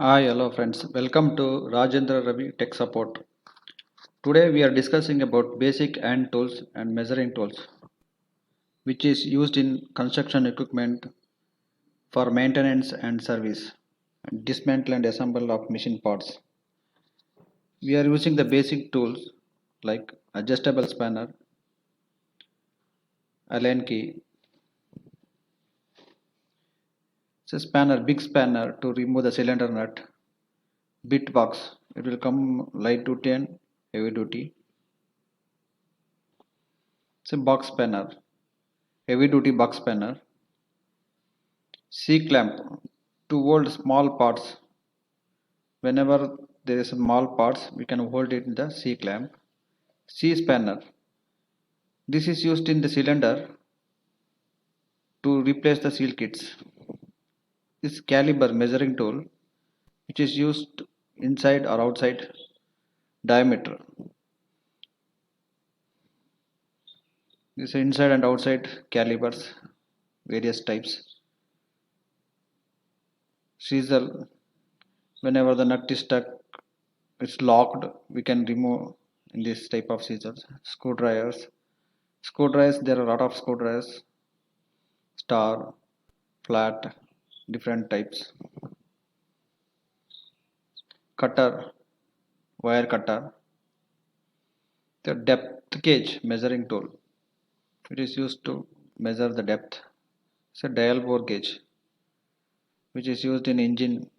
Hi, hello friends. Welcome to Rajendra Ravi Tech Support. Today we are discussing about basic hand tools and measuring tools, which is used in construction equipment for maintenance and service, and dismantle and assemble of machine parts. We are using the basic tools like adjustable spanner, Allen key, spanner, big spanner to remove the cylinder nut, bit box. It will come light duty and heavy duty. Box spanner, heavy duty box spanner. C-clamp to hold small parts. Whenever there is small parts, we can hold it in the C-clamp. C-spanner. This is used in the cylinder to replace the seal kits. This caliber measuring tool, which is used inside or outside diameter. This inside and outside calibers, various types. Chisel. Whenever the nut is stuck, it's locked, we can remove in this type of scissors. Screwdrivers. Screwdrivers, there are a lot of screwdrivers, star, flat, different types. Cutter, wire cutter. The depth gauge measuring tool. It is used to measure the depth. It's a dial bore gauge, which is used in engine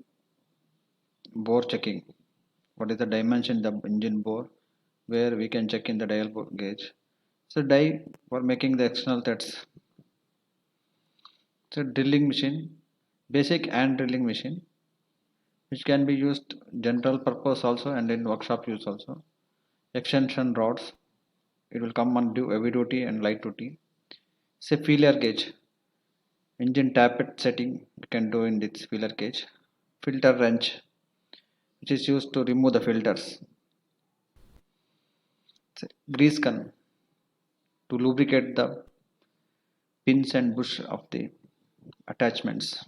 bore checking. What is the dimension of the engine bore? Where we can check in the dial bore gauge. So die for making the external threads. It's a drilling machine, basic hand drilling machine, which can be used general purpose also and in workshop use also. Extension rods, it will come on heavy duty and light duty. Say feeler gauge, engine tappet setting you can do in this feeler gauge. Filter wrench, which is used to remove the filters. Say grease gun, to lubricate the pins and bush of the attachments.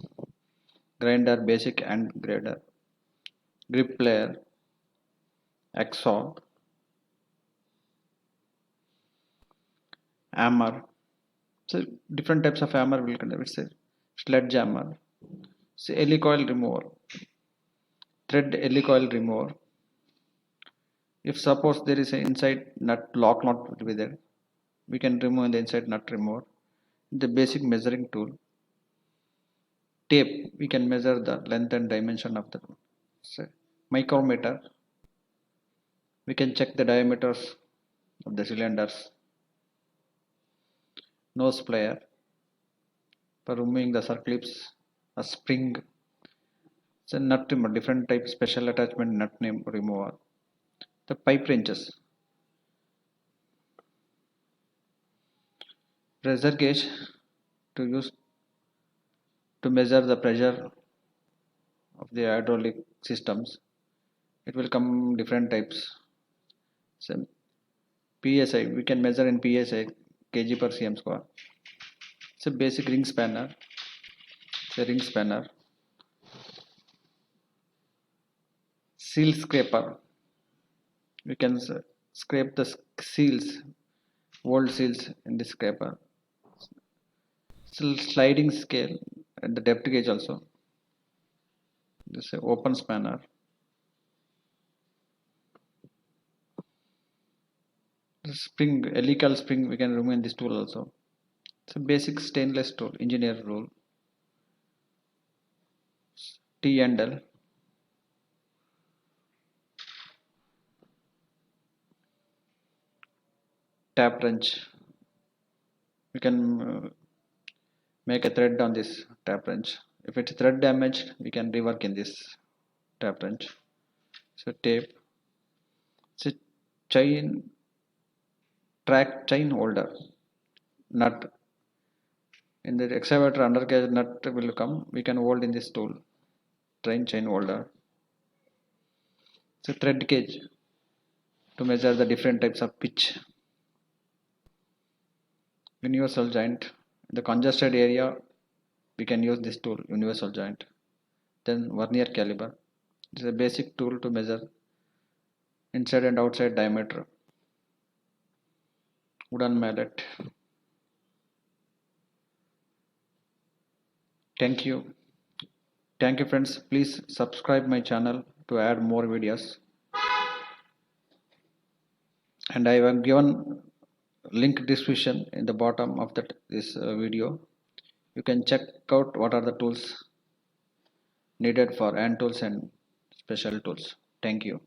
Grinder, basic and grader. Grip player, hacksaw, hammer. So different types of hammer will consider. It's a sledgehammer. So helicoil remover, thread helicoil remover. If suppose there is an inside nut lock nut will be there, we can remove the inside nut remover. The basic measuring tool. Tape, we can measure the length and dimension of the so, micrometer. We can check the diameters of the cylinders. Nose plier for removing the circlips. A spring. It's a nut remover, different type special attachment nut name remover. The pipe wrenches. Pressure gauge to use to measure the pressure of the hydraulic systems. It will come different types. So PSI, we can measure in PSI, kg per cm square. It's a basic ring spanner. It's a ring spanner. Seal scraper. We can scrape the seals, old seals in the scraper. Sliding scale and the depth gauge also. This is open spanner. The spring, helical spring, we can remove in this tool also. It's a basic stainless tool, engineer rule. T handle. Tap wrench. We can make a thread on this tap wrench. If it's thread damaged, we can rework in this tap wrench. So tape. It's a chain track chain holder nut. In the excavator undercarriage nut will come. We can hold in this tool. Train chain holder. It's a thread gauge to measure the different types of pitch. Universal joint. In the congested area, we can use this tool, universal joint. Then vernier caliper. It is a basic tool to measure inside and outside diameter. Wooden mallet. Thank you. Thank you friends. Please subscribe my channel to add more videos. And I have given link description in the bottom of this video. You can check out what are the tools needed for hand tools and special tools. Thank you.